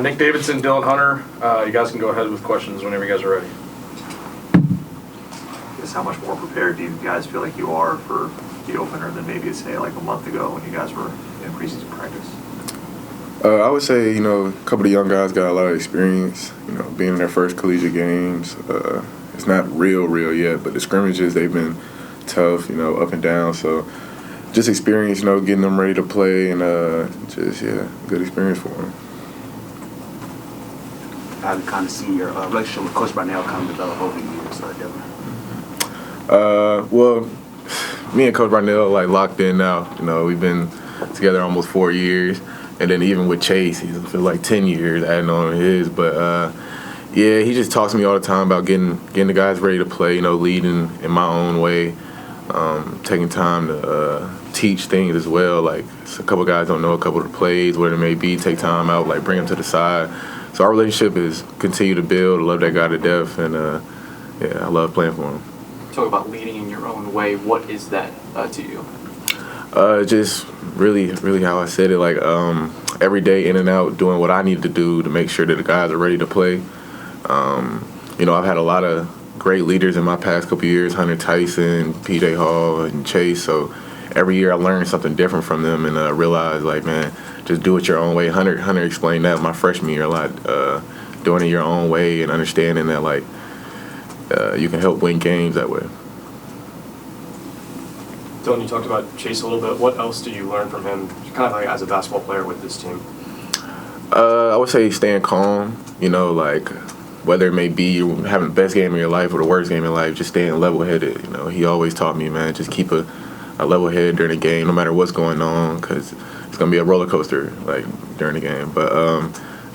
Nick Davidson, Dillon Hunter. You guys can go ahead with questions whenever you guys are ready. I guess how much more prepared do you guys feel like you are for the opener than maybe, say, like a month ago when you guys were in preseason practice? I would say, a couple of young guys got a lot of experience, being in their first collegiate games. It's not real yet, but the scrimmages, they've been tough, up and down. So just experience, getting them ready to play and good experience for them. How have you kind of seen your relationship with Coach Brownell kind of develop over the years, Dillon? Well, me and Coach Brownell, locked in now. We've been together almost 4 years. And then even with Chase, he's for 10 years adding on his. But, he just talks to me all the time about getting the guys ready to play, leading in my own way, taking time to teach things as well. Like, a couple guys don't know a couple of the plays, whatever it may be, take time out, bring them to the side. So our relationship is continue to build. I love that guy to death, and, I love playing for him. Talk about leading in your own way. What is that to you? Just really how I said it, every day in and out doing what I need to do to make sure that the guys are ready to play. I've had a lot of great leaders in my past couple of years, Hunter Tyson, PJ Hall, and Chase. So every year I learned something different from them and realized, man, just do it your own way. Hunter explained that my freshman year a lot, doing it your own way and understanding that, you can help win games that way. Dillon, you talked about Chase a little bit. What else do you learn from him, kind of as a basketball player with this team? I would say staying calm, whether it may be you having the best game of your life or the worst game of your life, just staying level-headed. He always taught me, man, just keep a level head during the game, no matter what's going on, because it's going to be a roller coaster, during the game. But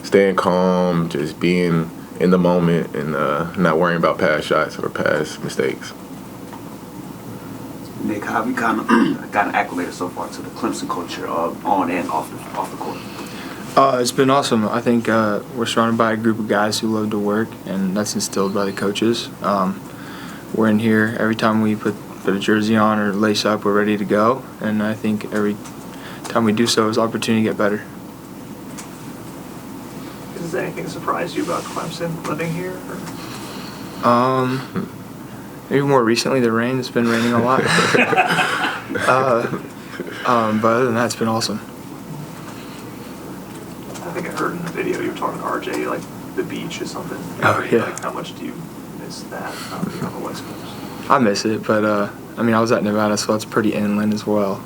staying calm, just being in the moment and not worrying about past shots or past mistakes. Nick, how have you kind of gotten acclimated so far to the Clemson culture on and off the court? It's been awesome. I think we're surrounded by a group of guys who love to work, and that's instilled by the coaches. We're in here every time we put a jersey on or lace up, we're ready to go, and I think every time we do so is an opportunity to get better. Has anything surprised you about Clemson living here? Maybe more recently the rain. It's been raining a lot. But other than that, it's been awesome. I think I heard in the video you were talking to RJ, the beach is something. Oh, yeah. How much do you miss that being on the West Coast? I miss it, but I was at Nevada, so it's pretty inland as well.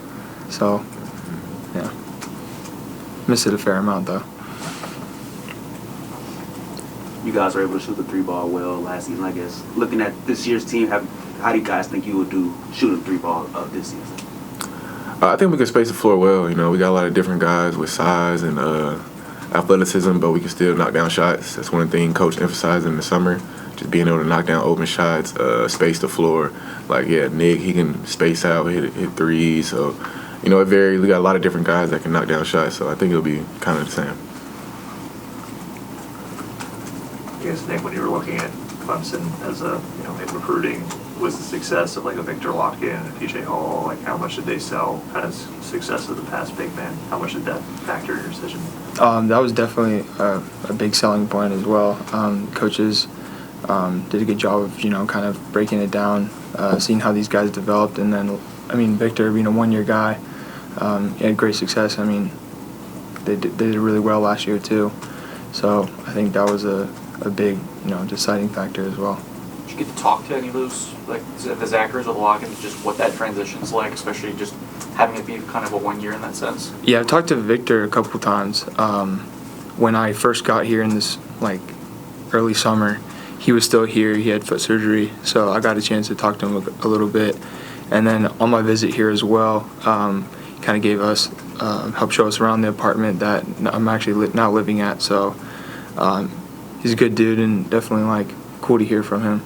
So, yeah. Miss it a fair amount, though. You guys were able to shoot the 3-ball well last season, I guess. Looking at this year's team, how do you guys think you would do shooting 3-ball this season? I think we can space the floor well. We got a lot of different guys with size and athleticism, but we can still knock down shots. That's one thing Coach emphasized in the summer, just being able to knock down open shots, space the floor. Nick, he can space out, hit threes. So, it varies. We got a lot of different guys that can knock down shots, so I think it'll be kind of the same. I guess, Nick, when you were looking at Clemson as in recruiting, was the success of a Viktor Lakhin and a PJ Hall, how much did they sell kind of success of the past big men? How much did that factor in your decision? That was definitely a big selling point as well. Coaches did a good job of, kind of breaking it down, seeing how these guys developed. And then, Viktor being a one-year guy, he had great success. They did really well last year too. So I think that was a big, deciding factor as well. Did you get to talk to any of those, the Zachers or the Lakhins, just what that transition's like, especially just having it be kind of a 1 year in that sense? Yeah, I've talked to Viktor a couple times. When I first got here in this, early summer, he was still here. He had foot surgery, so I got a chance to talk to him a little bit. And then on my visit here as well, he kind of gave us, helped show us around the apartment that I'm actually now living at. So he's a good dude and definitely, cool to hear from him.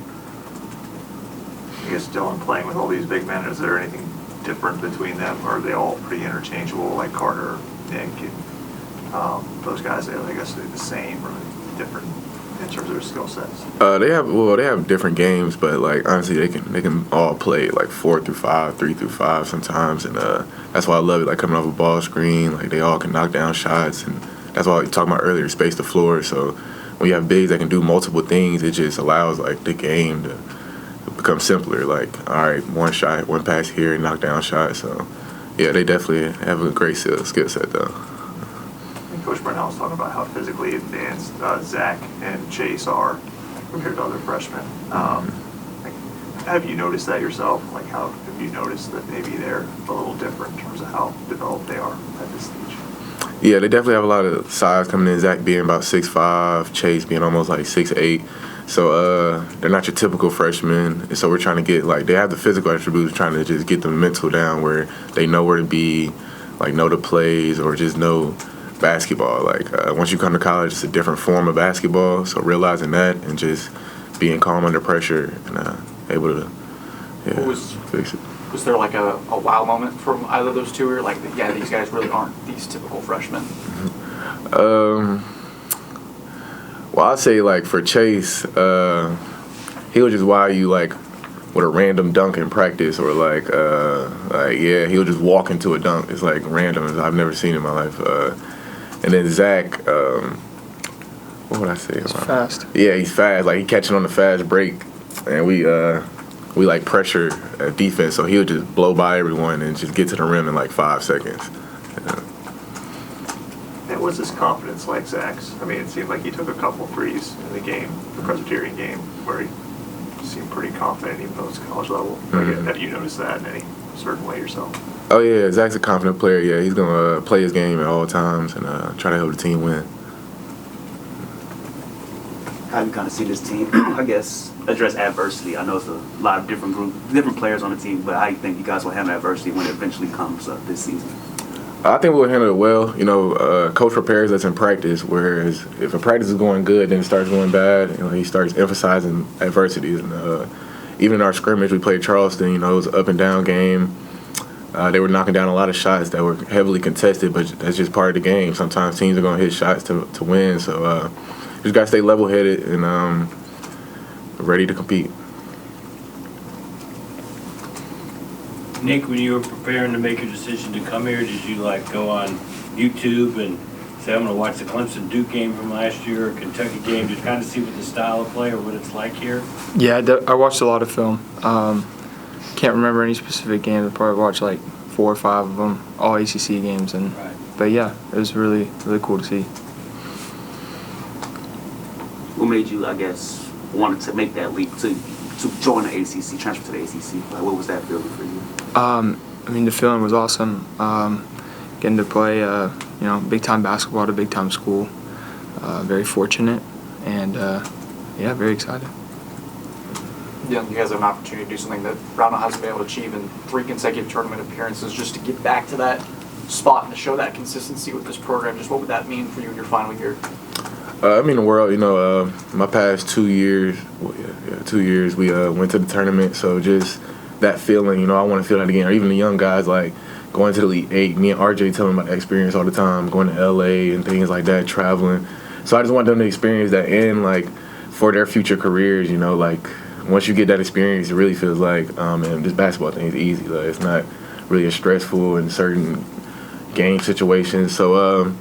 I guess, Dillon, playing with all these big men, is there anything different between them, or are they all pretty interchangeable, like Carter, Nick, and those guys? I guess they're the same or different in terms of their skill sets? They have different games, but honestly, they can all play 4 through 5, 3 through 5 sometimes, and that's why I love it. Coming off a ball screen, they all can knock down shots, and that's why I was talking about earlier, space the floor. So when you have bigs that can do multiple things, it just allows like the game to become simpler. Like, all right, one shot, one pass here, knockdown shot. So yeah, they definitely have a great skill set though. And Coach Brownell was talking about how physically advanced Zac and Chase are compared to other freshmen. Like, have you noticed that yourself? Like, how have you noticed that maybe they're a little different in terms of how developed they are at this stage? Yeah, they definitely have a lot of size coming in. Zac being about 6'5", Chase being almost like 6'8". So they're not your typical freshmen. And so we're trying to get, like, they have the physical attributes, trying to just get the mental down where they know where to be, like know the plays or just know basketball. Like once you come to college, it's a different form of basketball. So realizing that and just being calm under pressure and able to fix it. Was there like a wow moment from either of those two, or like, yeah, these guys really aren't these typical freshmen? Well, I'd say like for Chase, he'll just wow you like with a random dunk in practice, or like yeah, he'll just walk into a dunk. It's like random. I've never seen in my life. And then Zac, what would I say? He's fast. Yeah, he's fast. Like he catching on the fast break, and we like pressure defense, so he'll just blow by everyone and just get to the rim in like 5 seconds. Yeah. And what's his confidence like, Zac's? I mean, it seemed like he took a couple threes in the game, the Presbyterian game, where he seemed pretty confident even though it's college level. Like, have you noticed that in any certain way yourself? Oh yeah, Zac's a confident player. Yeah, he's gonna play his game at all times and try to help the team win. How do you kind of see this team, I guess, address adversity? I know it's a lot of different players on the team, but how do you think you guys will handle adversity when it eventually comes up this season? I think we'll handle it well. You know, coach prepares us in practice, whereas if a practice is going good, then it starts going bad. You know, he starts emphasizing adversities. And even in our scrimmage, we played Charleston. You know, it was an up and down game. They were knocking down a lot of shots that were heavily contested, but that's just part of the game. Sometimes teams are going to hit shots to win. So you just got to stay level-headed and ready to compete. Nick, when you were preparing to make your decision to come here, did you like go on YouTube and say, I'm going to watch the Clemson Duke game from last year or Kentucky game to kind of see what the style of play or what it's like here? Yeah, I watched a lot of film. Can't remember any specific games. I probably watched like 4 or 5 of them, all ACC games. Right. But yeah, it was really, really cool to see. What made you, I guess, wanted to make that leap to join the ACC, transfer to the ACC? Like, what was that feeling for you? I mean, the feeling was awesome. Getting to play, big time basketball at a big time school. Very fortunate, and yeah, very excited. Yeah, you guys have an opportunity to do something that Brownell hasn't been able to achieve in 3 consecutive tournament appearances, just to get back to that spot and to show that consistency with this program. Just what would that mean for you in your final year? I mean, the world, my past 2 years, 2 years, we went to the tournament. So just that feeling, I want to feel that again. Or even the young guys, like going to the Elite 8. Me and RJ tell them about the experience all the time, going to LA and things like that, traveling. So I just want them to experience that and, like, for their future careers, like, once you get that experience, it really feels like, man, this basketball thing is easy. Like, it's not really as stressful in certain game situations. So,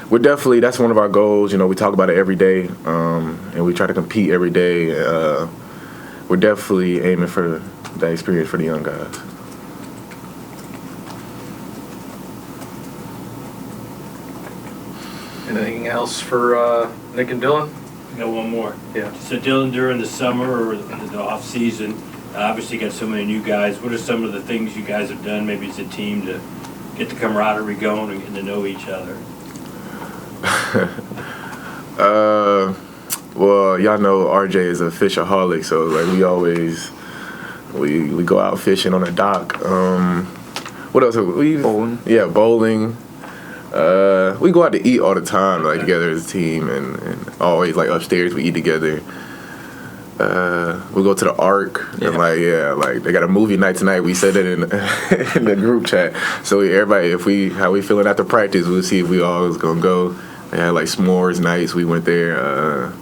we're definitely, that's one of our goals. We talk about it every day, and we try to compete every day. We're definitely aiming for that experience for the young guys. Anything else for Nick and Dillon? I got one more. Yeah. So Dillon, during the summer or the off season, obviously got so many new guys. What are some of the things you guys have done, maybe as a team, to get the camaraderie going and get to know each other? Well, y'all know RJ is a fishaholic, so like we always we go out fishing on the dock. What else? Bowling. Yeah, bowling. We go out to eat all the time, like together as a team, and always like upstairs we eat together. We go to the Arc, and like they got a movie night tonight. We said it in the group chat. So everybody, how we feeling after practice, we'll see if we all was gonna go. They had like s'mores nights. We went there.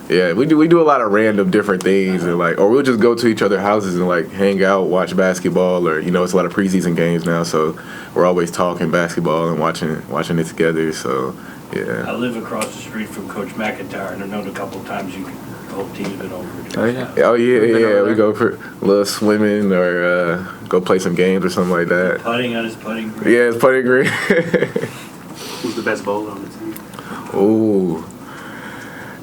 Yeah, we do a lot of random different things, and or we'll just go to each other's houses and like hang out, watch basketball, or it's a lot of preseason games now, so we're always talking basketball and watching it together. So I Yeah. live across the street from Coach McIntyre, and I've known a couple of times the whole team's been over. Oh yeah. Oh yeah, We've been yeah. over We there. go for a little swimming or go play some games or something like that. Putting on his putting green. Yeah, it's putting green. Who's the best bowler on the team? Ooh.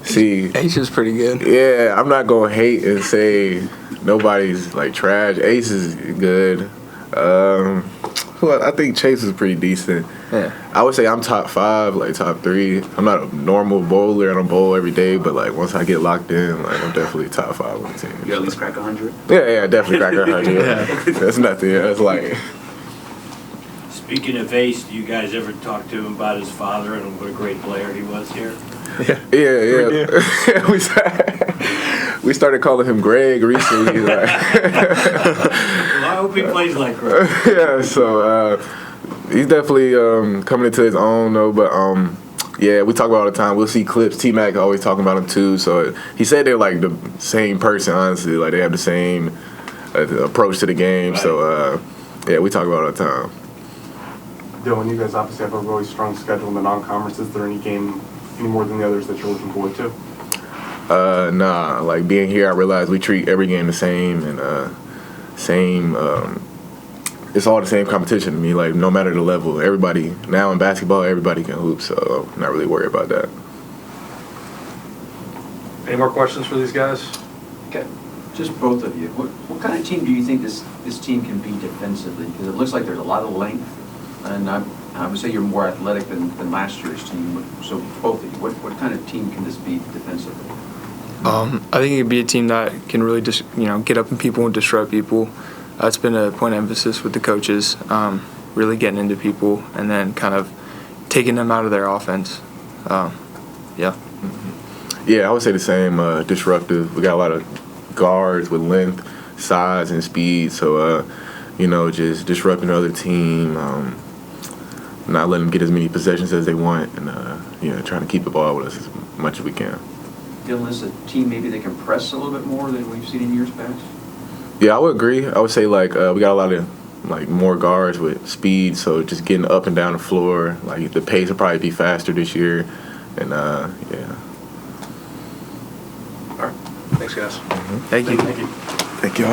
See, Ace is pretty good. yeah, I'm not gonna hate and say nobody's like trash. Ace is good. I think Chase is pretty decent. Yeah. I would say I'm top 5, like top 3. I'm not a normal bowler. I don't bowl every day, but like once I get locked in, like I'm definitely top 5 on the team. You at least crack 100. Yeah, definitely crack 100. Yeah. That's nothing. That's like, Speaking of Ace, do you guys ever talk to him about his father and what a great player he was here? yeah. We started calling him Greg recently. Like, Well, I hope he plays like Greg. yeah, so he's definitely coming into his own though. But yeah, we talk about it all the time. We'll see clips. T-Mac always talking about him too. So he said they're like the same person. Honestly, like they have the same approach to the game. Right. So yeah, we talk about it all the time. Dillon, you guys obviously have a really strong schedule in the non-conference. Is there any game any more than the others that you're looking forward to? Nah, like being here, I realized we treat every game the same and it's all the same competition to me. Like no matter the level, everybody now in basketball, everybody can hoop. So I'm not really worried about that. Any more questions for these guys? Okay, just both of you. What kind of team do you think this team can be defensively? Because it looks like there's a lot of length, and I would say you're more athletic than last year's team. So both of you, what kind of team can this be defensively? I think it could be a team that can really just get up in people and disrupt people. That's been a point of emphasis with the coaches, really getting into people and then kind of taking them out of their offense. Yeah. Yeah, I would say the same. Disruptive. We got a lot of guards with length, size, and speed. So just disrupting the other team, not letting them get as many possessions as they want, and trying to keep the ball with us as much as we can. Dillon, is a team maybe they can press a little bit more than we've seen in years past? Yeah, I would agree. I would say like we got a lot of like more guards with speed, so just getting up and down the floor. Like the pace will probably be faster this year, and yeah. All right. Thanks, guys. Thank you. Thank you. Thank you.